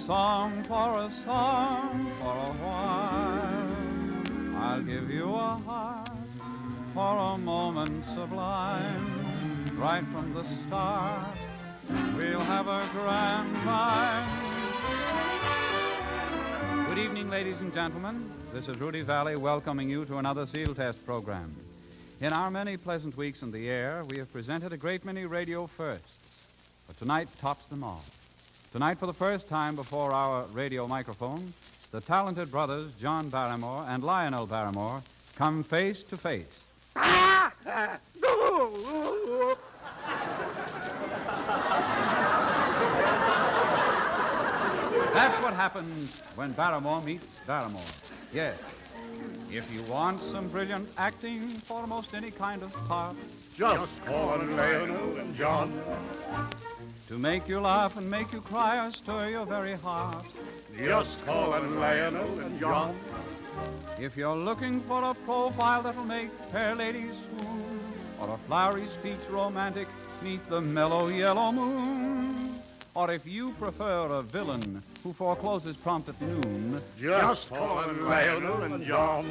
song for a song for a while. I'll give you a heart for a moment sublime. Right from the start, we'll have a grand time. Good evening, ladies and gentlemen. This is Rudy Valley welcoming you to another Seal Test program. In our many pleasant weeks in the air, we have presented a great many radio firsts. But tonight tops them all. Tonight, for the first time before our radio microphone, the talented brothers John Barrymore and Lionel Barrymore come face to face. That's what happens when Barrymore meets Barrymore. Yes. If you want some brilliant acting for almost any kind of part, just call on Lionel and John. To make you laugh and make you cry or stir your very heart, just call on Lionel and John. If you're looking for a profile that'll make fair ladies swoon, or a flowery speech romantic neath the mellow yellow moon, or if you prefer a villain who forecloses prompt at noon, just call on Lionel and John.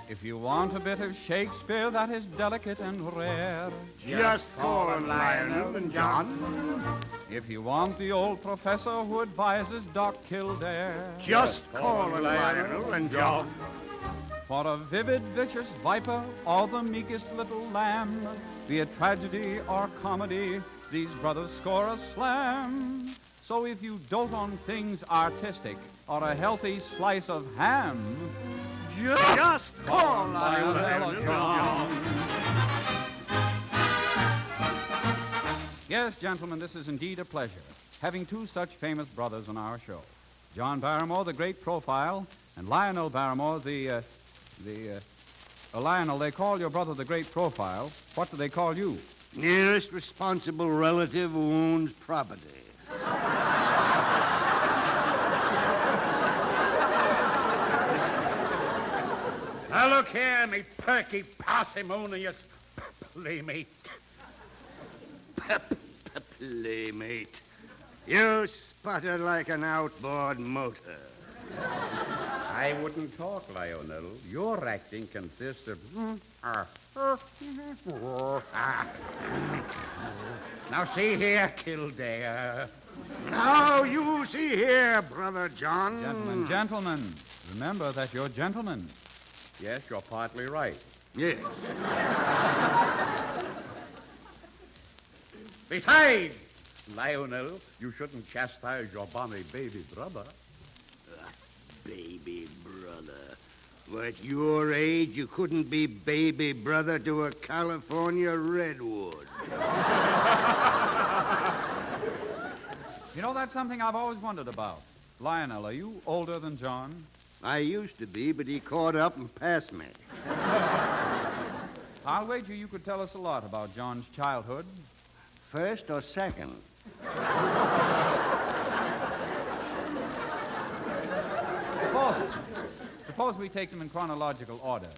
If you want a bit of Shakespeare that is delicate and rare, just call on Lionel and John. If you want the old professor who advises Doc Kildare, just call on Lionel and John. For a vivid, vicious viper or the meekest little lamb, be it tragedy or comedy, these brothers score a slam. So if you dote on things artistic or a healthy slice of ham, just call Lionel and John. Yes, gentlemen, this is indeed a pleasure, having two such famous brothers on our show. John Barrymore, the great profile, and Lionel Barrymore, Lionel, they call your brother the great profile. What do they call you? Nearest responsible relative who owns property. Now look here, me perky, parsimonious playmate. Playmate. You sputter like an outboard motor. I wouldn't talk, Lionel. Your acting consists of... Now see here, Kildare. Now you see here, Brother John. Gentlemen, remember that you're gentlemen. Yes, you're partly right. Yes. Besides, Lionel, you shouldn't chastise your bonny baby brother. Baby brother. Well, at your age, you couldn't be baby brother to a California redwood. You know, that's something I've always wondered about. Lionel, are you older than John? I used to be, but he caught up and passed me. I'll wager you could tell us a lot about John's childhood. First or second? Suppose we take them in chronological order.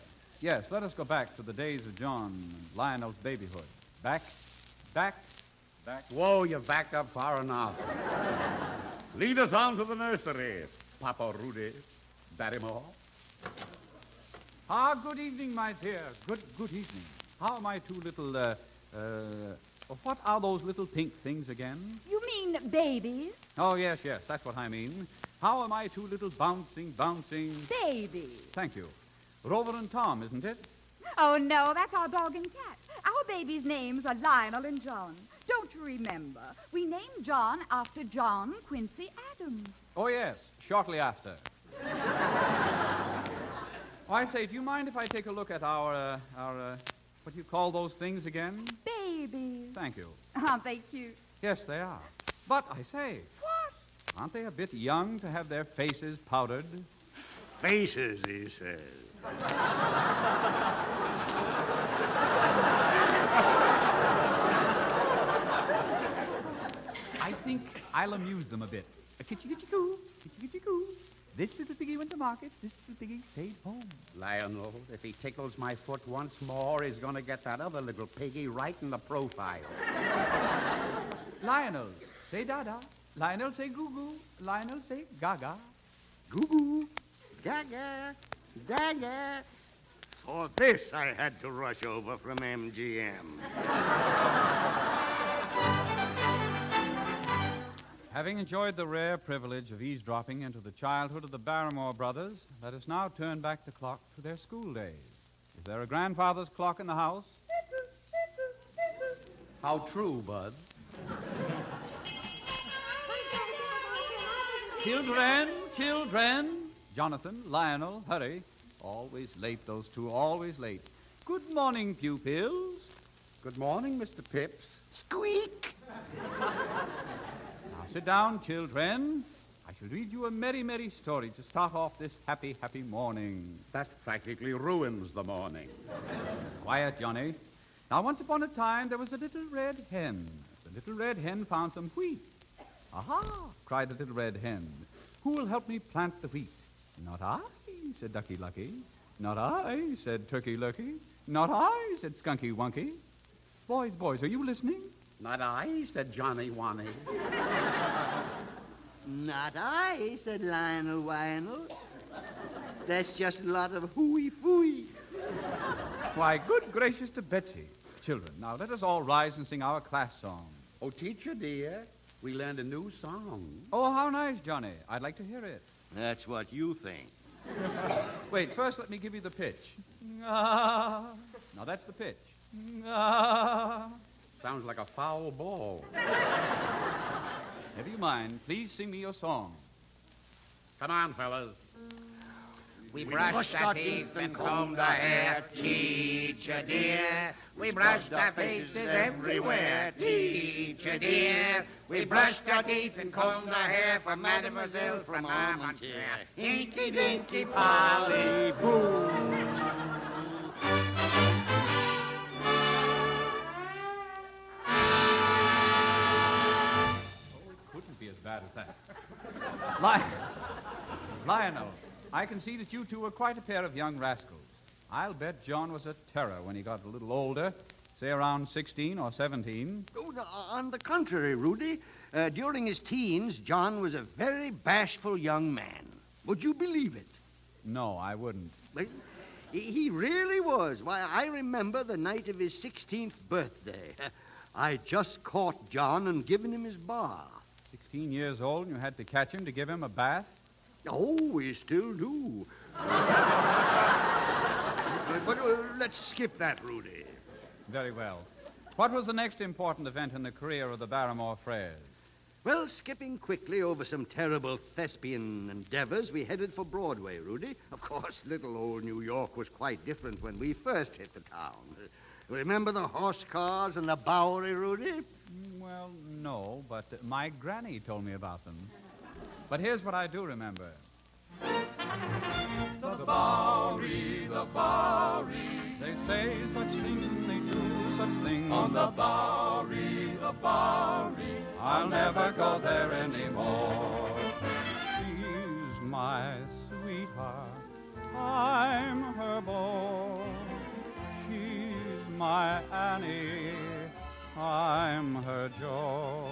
Yes, let us go back to the days of John and Lionel's babyhood. Back. Whoa, you've backed up far enough. Lead us on to the nursery, Papa Rudy Barrymore. Good evening, my dear. Good evening. How are my two little, what are those little pink things again? You mean babies? Oh, yes, that's what I mean. How are my two little bouncing... Babies. Thank you. Rover and Tom, isn't it? Oh, no, that's our dog and cat. Our babies' names are Lionel and John. Don't you remember? We named John after John Quincy Adams. Oh, yes, shortly after. I say, do you mind if I take a look at our, what do you call those things again? Babies. Thank you. Aren't they cute? Yes, they are. But, I say... What? Aren't they a bit young to have their faces powdered? Faces, he says. I think I'll amuse them a bit. A kitty-kitty-coo, kitty-kitty-coo. This little piggy went to market, this little piggy stayed home. Lionel, if he tickles my foot once more, he's going to get that other little piggy right in the profile. Lionel, say dada. Lionel, say goo-goo. Lionel, say gaga. Goo-goo, gaga, gaga. For this, I had to rush over from MGM. Having enjoyed the rare privilege of eavesdropping into the childhood of the Barrymore brothers, let us now turn back the clock to their school days. Is there a grandfather's clock in the house? How true, Bud. Children. Jonathan, Lionel, hurry. Always late, those two, always late. Good morning, pupils. Good morning, Mr. Pips. Squeak! Now sit down, children. I shall read you a merry, merry story to start off this happy, happy morning. That practically ruins the morning. Quiet, Johnny. Now, once upon a time, there was a little red hen. The little red hen found some wheat. Aha, cried the little red hen. Who will help me plant the wheat? Not I, said Ducky Lucky. Not I, said Turkey Lurkey. Not I, said Skunky Wunky. Boys, are you listening? Not I, said Johnny Wanny. Not I, said Lionel Wionel. That's just a lot of hooey-fooey. Why, good gracious to Betsy. Children, now let us all rise and sing our class song. Oh, teacher dear, we learned a new song. Oh, how nice, Johnny. I'd like to hear it. That's what you think. Wait, first let me give you the pitch. Now that's the pitch. Sounds like a foul ball. Never you mind. Please sing me your song. Come on, fellas. We brushed our teeth and combed our hair, teacher dear. We brushed our faces everywhere, teacher dear. We brushed our teeth and combed our hair for Mademoiselle from Armentier. Inky dinky Polly Boo. Couldn't be as bad as that. Lionel, I can see that you two are quite a pair of young rascals. I'll bet John was a terror when he got a little older, say around 16 or 17. Oh, on the contrary, Rudy. During his teens, John was a very bashful young man. Would you believe it? No, I wouldn't. He really was. Why, I remember the night of his 16th birthday. I just caught John and given him his bath. 16 years old and you had to catch him to give him a bath? Oh, we still do. But let's skip that, Rudy. Very well. What was the next important event in the career of the Barrymore Frères? Well, skipping quickly over some terrible thespian endeavors, we headed for Broadway, Rudy. Of course, little old New York was quite different when we first hit the town. Remember the horse cars and the Bowery, Rudy? Well, no, but my granny told me about them. But here's what I do remember. The Bowery, the Bowery. They say such things, they do such things. On the Bowery, the Bowery. I'll never go there anymore. She's my sweetheart, I'm her beau. She's my Annie, I'm her Joe.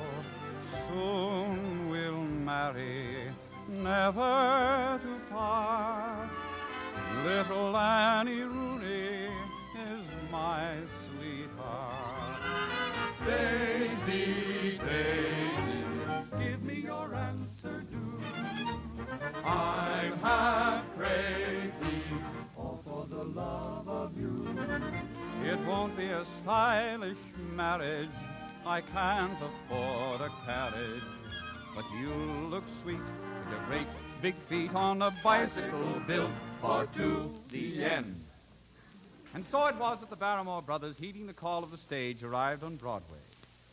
Soon we'll marry, never to part. Little Annie Rooney is my sweetheart. Daisy, Daisy, give me your answer, do. I'm half crazy, all for the love of you. It won't be a stylish marriage, I can't afford a carriage, but you'll look sweet with your great big feet on a bicycle built for two, the end. And so it was that the Barrymore brothers, heeding the call of the stage, arrived on Broadway.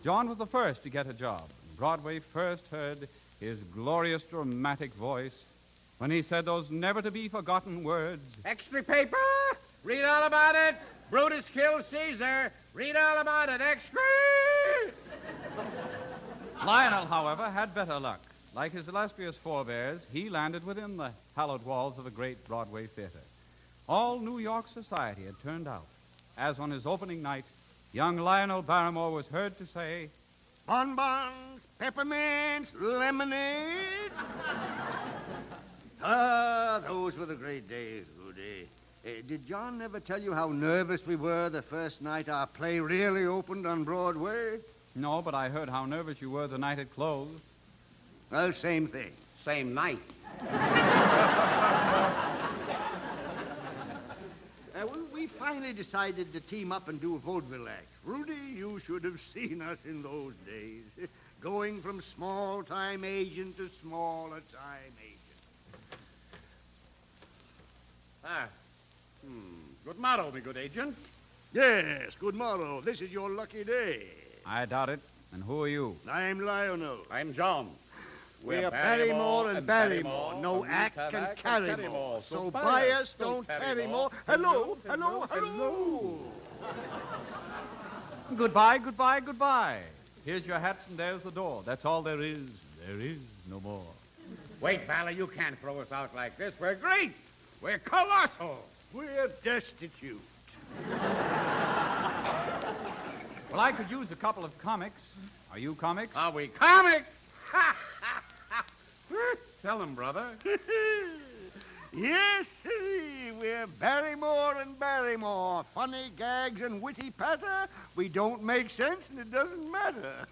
John was the first to get a job. Broadway first heard his glorious dramatic voice when he said those never-to-be-forgotten words. Extra paper? Read all about it. Brutus killed Caesar. Read all about it. Extra! Lionel, however, had better luck. Like his illustrious forebears, he landed within the hallowed walls of a great Broadway theater. All New York society had turned out, as on his opening night, young Lionel Barrymore was heard to say, bonbons, peppermints, lemonade. Those were the great days, Rudy. Did John ever tell you how nervous we were the first night our play really opened on Broadway? No, but I heard how nervous you were the night it closed. Well, same thing. Same night. We finally decided to team up and do a vaudeville act. Rudy, you should have seen us in those days. Going from small-time agent to smaller-time agent. Good motto, me good agent. Yes, good motto. This is your lucky day. I doubt it. And who are you? I'm Lionel. I'm John. We're Barrymore and Barrymore. No act can carry more. So buy us, don't carry more. Hello, hello, hello. Goodbye, goodbye, goodbye. Here's your hats and there's the door. That's all there is. There is no more. Wait, Valley, you can't throw us out like this. We're great. We're colossal. We're destitute. Well, I could use a couple of comics. Are you comics? Are we comics? Tell him, brother. Yes, sirree. We're Barrymore and Barrymore. Funny gags and witty patter. We don't make sense and it doesn't matter.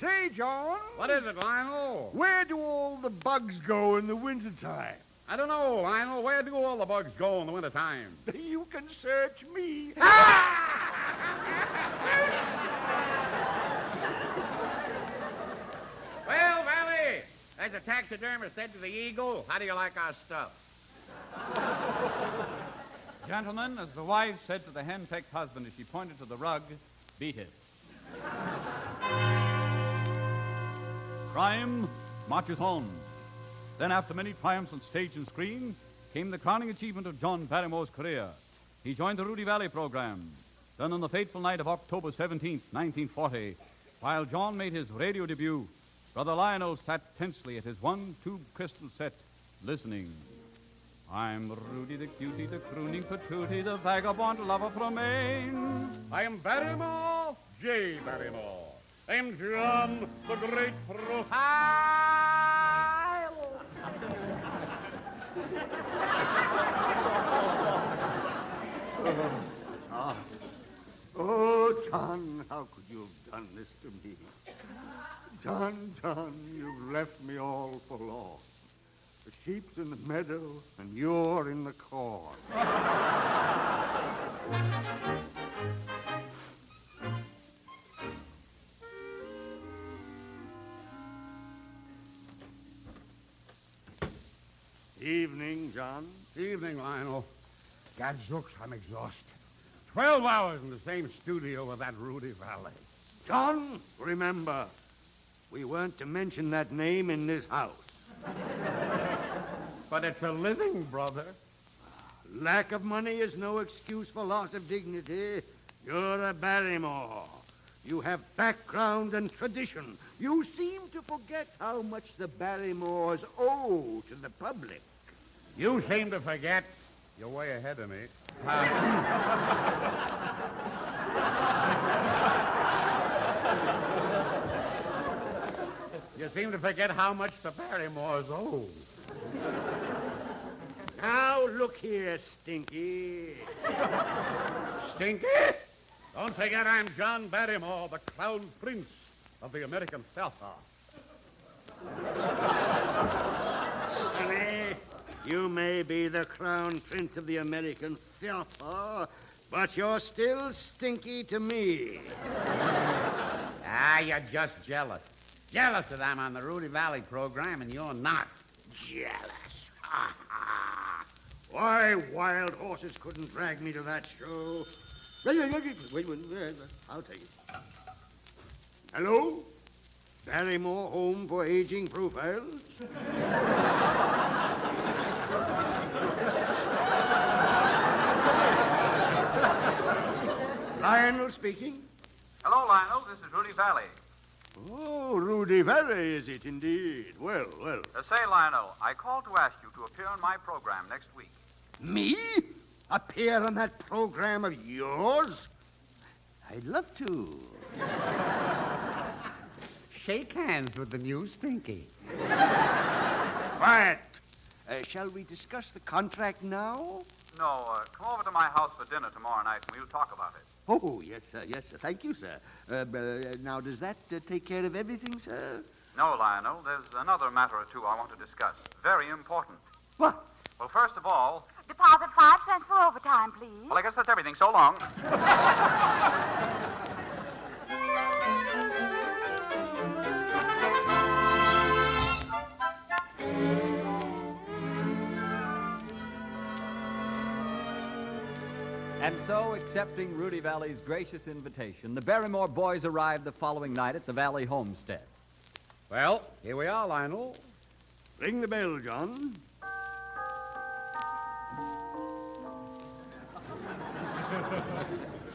Say, John. What is it, Lionel? Where do all the bugs go in the wintertime? I don't know, Lionel. Where do all the bugs go in the wintertime? You can search me. Well, Valley, as a taxidermist said to the eagle, how do you like our stuff? Gentlemen, as the wife said to the hen-pecked husband as she pointed to the rug, beat it. Crime marches on. Then, after many triumphs on stage and screen, came the crowning achievement of John Barrymore's career. He joined the Rudy Valley program, done on the fateful night of October 17th, 1940. While John made his radio debut, Brother Lionel sat tensely at his one-tube crystal set, listening. I'm Rudy the cutie, the crooning patootie, the vagabond lover from Maine. I am Barrymore, J. Barrymore. I am John, the great profile. Oh, John, how could you have done this to me? John, you've left me all forlorn. The sheep's in the meadow, and you're in the corn. Evening, John. Evening, Lionel. Gadzooks, I'm exhausted. 12 hours in the same studio with that Rudy Valley. John, remember, we weren't to mention that name in this house. But it's a living, brother. Lack of money is no excuse for loss of dignity. You're a Barrymore. You have background and tradition. You seem to forget how much the Barrymores owe to the public. You seem to forget. You're way ahead of me. You seem to forget how much the Barrymores owe. Now, look here, Stinky. Stinky? Don't forget I'm John Barrymore, the Crown Prince of the American Theater. Sonny, you may be the Crown Prince of the American Theater, but you're still Stinky to me. You're just jealous. Jealous that I'm on the Rudy Valley program and you're not. Jealous. Why, wild horses couldn't drag me to that show. Wait, I'll take it. Hello? Barrymore home for aging profiles? Lionel speaking. Hello, Lionel. This is Rudy Valley. Oh, Rudy Valley, is it indeed? Well. Say, Lionel, I called to ask you to appear on my program next week. Me? Appear on that program of yours? I'd love to. shake hands with the new Stinky. Quiet. Shall we discuss the contract now? No, come over to my house for dinner tomorrow night and we'll talk about it. Oh, yes, sir. Yes, sir. Thank you, sir. Now, does that take care of everything, sir? No, Lionel, there's another matter or two I want to discuss. Very important. What? Well, first of all... Deposit 5 cents for overtime, please. Well, I guess that's everything. So long. And so, accepting Rudy Valley's gracious invitation, the Barrymore boys arrived the following night at the Valley homestead. Well, here we are, Lionel. Ring the bell, John.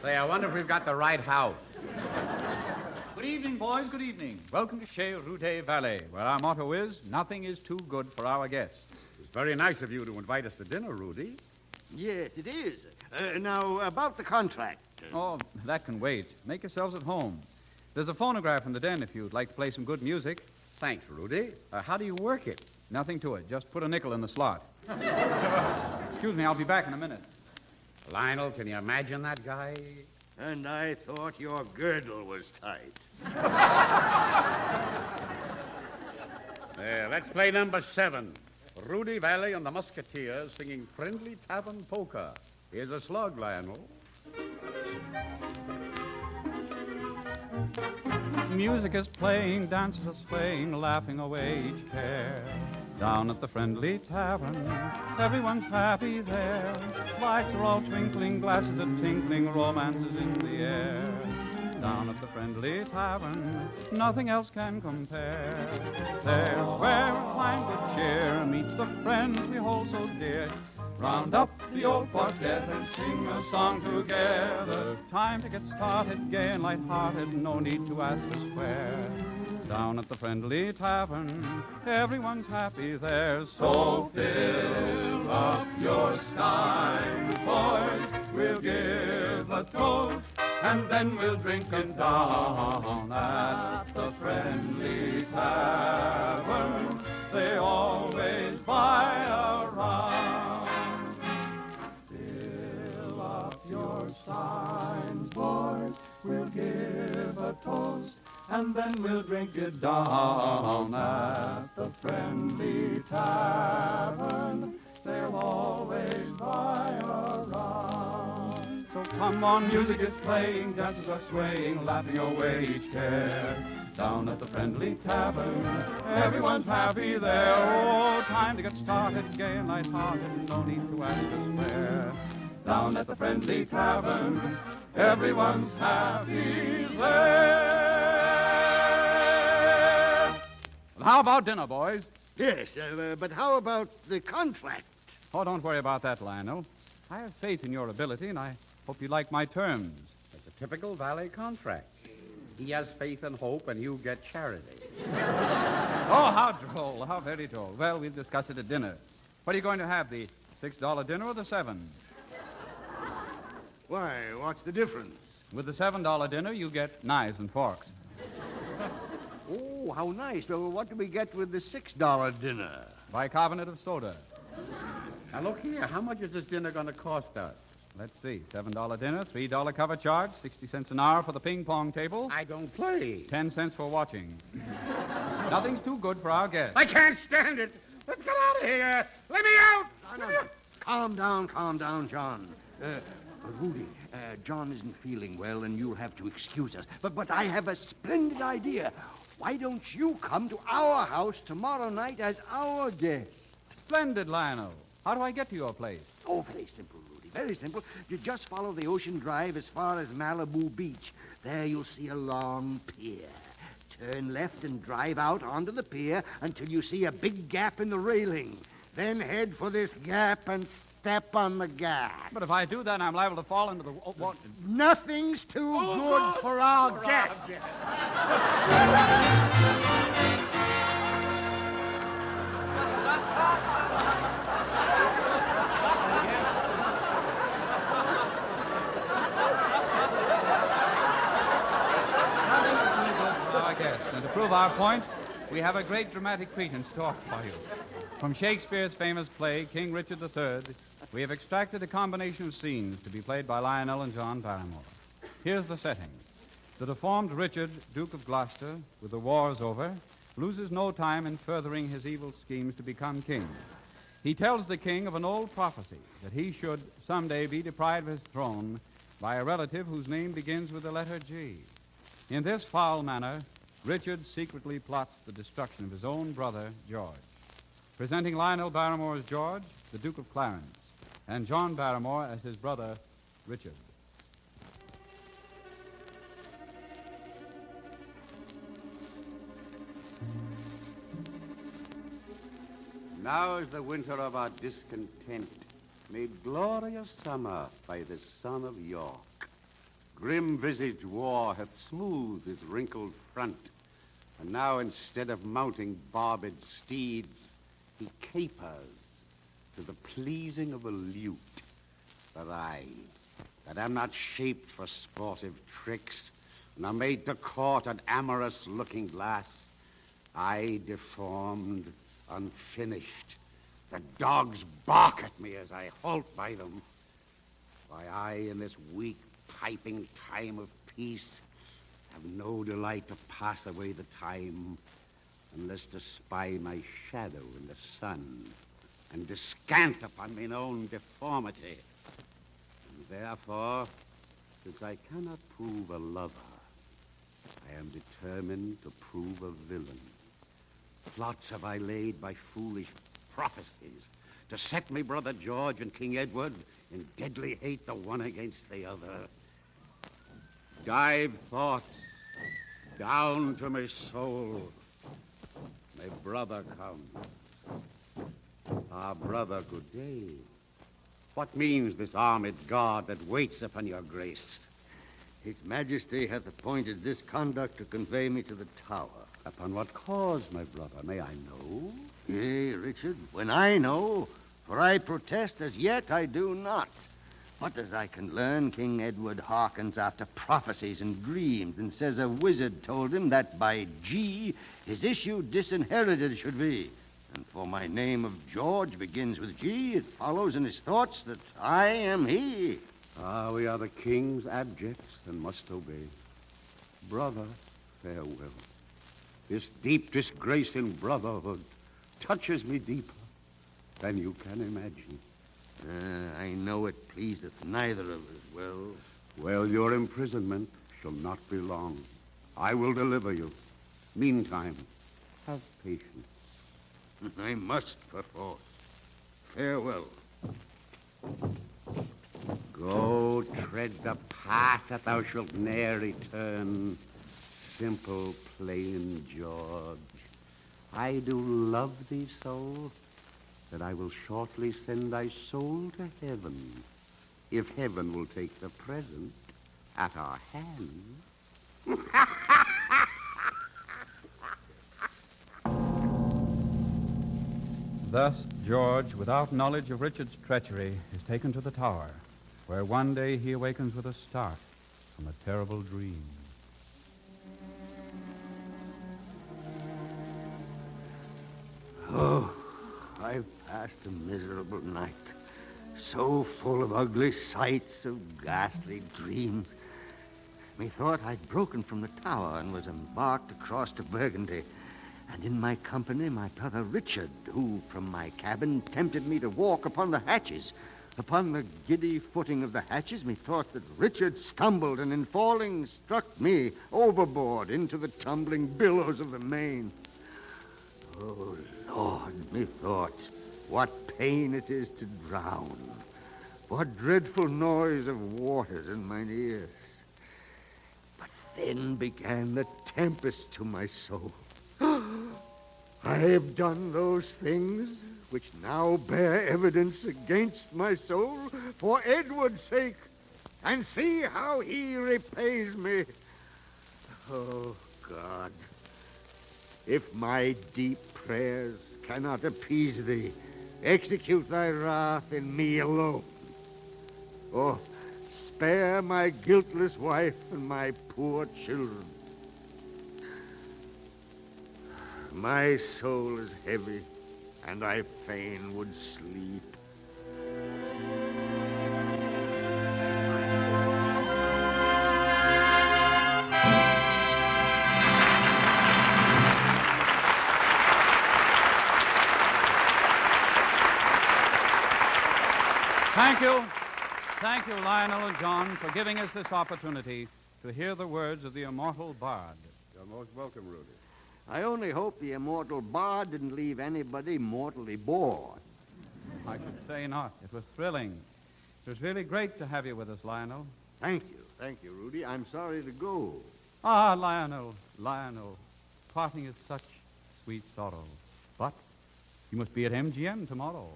Say, I wonder if we've got the right house. Good evening, boys. Good evening. Welcome to Chez Rudy Valley, where our motto is, nothing is too good for our guests. It's very nice of you to invite us to dinner, Rudy. Yes, it is. Now, about the contract. Oh, that can wait. Make yourselves at home. There's a phonograph in the den if you'd like to play some good music. Thanks, Rudy. How do you work it? Nothing to it. Just put a nickel in the slot. Excuse me, I'll be back in a minute. Lionel, can you imagine that guy? And I thought your girdle was tight. There, let's play number 7. Rudy Valley and the Musketeers singing Friendly Tavern Polka. Here's a slug, Lionel. Music is playing, dancers are swaying, laughing away each care. Down at the friendly tavern, everyone's happy there. Lights are all twinkling, glasses are tinkling, romance is in the air. Down at the friendly tavern, nothing else can compare. There's where we find good cheer, meet the friends we hold so dear. Round up the old quartet and sing a song together. Time to get started, gay and light-hearted, no need to ask us where. Down at the friendly tavern, everyone's happy there. So fill up your stein, boys, we'll give a toast, and then we'll drink it down at the friendly tavern. They always buy around. Fill up your steins, boys, we'll give a toast, and then we'll drink it down at the friendly tavern. They'll always buy around. So come on, music is playing, dancers are swaying, laughing away each care. Down at the friendly tavern, everyone's happy there. Oh, time to get started, gay and light-hearted, no need to ask us where. Down at the friendly tavern, everyone's happy there. Well, how about dinner, boys? Yes, but how about the contract? Oh, don't worry about that, Lionel. I have faith in your ability, and I hope you like my terms. It's a typical Valley contract. He has faith and hope, and you get charity. Oh, how droll, how very droll. Well, we'll discuss it at dinner. What are you going to have, the $6 dinner or the $7? Why, what's the difference? With the $7 dinner, you get knives and forks. Oh, how nice. Well, what do we get with the $6 dinner? Bicarbonate of soda. Now, look here. How much is this dinner going to cost us? Let's see. $7 dinner, $3 cover charge, 60 cents an hour for the ping pong table. I don't play. 10 cents for watching. Nothing's too good for our guests. I can't stand it. Let's get out of here. Let me out. Calm down, John. Rudy, John isn't feeling well, and you'll have to excuse us. But I have a splendid idea. Why don't you come to our house tomorrow night as our guest? Splendid, Lionel. How do I get to your place? Oh, very simple, Rudy. Very simple. You just follow the ocean drive as far as Malibu Beach. There you'll see a long pier. Turn left and drive out onto the pier until you see a big gap in the railing. Then head for this gap and step on the gas. But if I do that, I'm liable to fall into the water. Nothing's too good for our guest. And to prove our point, we have a great dramatic credence to offer for you. From Shakespeare's famous play, King Richard III, we have extracted a combination of scenes to be played by Lionel and John Barrymore. Here's the setting. The deformed Richard, Duke of Gloucester, with the wars over, loses no time in furthering his evil schemes to become king. He tells the king of an old prophecy that he should someday be deprived of his throne by a relative whose name begins with the letter G. In this foul manner, Richard secretly plots the destruction of his own brother, George. Presenting Lionel Barrymore as George, the Duke of Clarence, and John Barrymore as his brother, Richard. Now is the winter of our discontent, made glorious summer by the son of York. Grim-visaged war hath smoothed his wrinkled front, and now instead of mounting barbed steeds, he capers to the pleasing of a lute. But I, that am not shaped for sportive tricks, nor made to court an amorous looking glass, I deformed, unfinished. The dogs bark at me as I halt by them. Why, I, in this weak, piping time of peace, have no delight to pass away the time unless to spy my shadow in the sun and descant upon mine own deformity. And therefore, since I cannot prove a lover, I am determined to prove a villain. Plots have I laid by foolish prophecies to set me brother George and King Edward in deadly hate the one against the other. Dive thoughts down to my soul. My brother comes. Our brother, good day. What means this armed guard that waits upon your grace? His Majesty hath appointed this conduct to convey me to the Tower. Upon what cause, my brother? May I know? Yea, Richard, when I know, for I protest as yet I do not. But as I can learn, King Edward hearkens after prophecies and dreams, and says a wizard told him that by G his issue disinherited should be. And for my name of George begins with G, it follows in his thoughts that I am he. Ah, we are the king's abjects and must obey. Brother, farewell. This deep disgrace in brotherhood touches me deeper than you can imagine. I know it pleaseth neither of us well. Well, your imprisonment shall not be long. I will deliver you. Meantime, have patience. I must perforce. Farewell. Go tread the path that thou shalt ne'er return. Simple, plain George. I do love thee so that I will shortly send thy soul to heaven, if heaven will take the present at our hands. Thus, George, without knowledge of Richard's treachery, is taken to the Tower, where one day he awakens with a start from a terrible dream. Oh, I've passed a miserable night, so full of ugly sights, of ghastly dreams. Methought I'd broken from the Tower and was embarked across to Burgundy, and in my company my brother Richard, who from my cabin tempted me to walk upon the hatches. Upon the giddy footing of the hatches, methought that Richard stumbled and in falling struck me overboard into the tumbling billows of the main. Oh, Lord, methought, what pain it is to drown. What dreadful noise of waters in mine ears. But then began the tempest to my soul. I have done those things which now bear evidence against my soul for Edward's sake, and see how he repays me. Oh, God, if my deep prayers cannot appease thee, execute thy wrath in me alone. Or spare my guiltless wife and my poor children. My soul is heavy, and I fain would sleep. Thank you, Lionel and John, for giving us this opportunity to hear the words of the immortal bard. You're most welcome, Rudy. I only hope the immortal bard didn't leave anybody mortally bored. I should say not. It was thrilling. It was really great to have you with us, Lionel. Thank you, Rudy. I'm sorry to go. Ah, Lionel, parting is such sweet sorrow. But you must be at MGM tomorrow.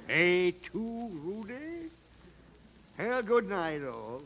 A2, Rudy? Well, good night, all.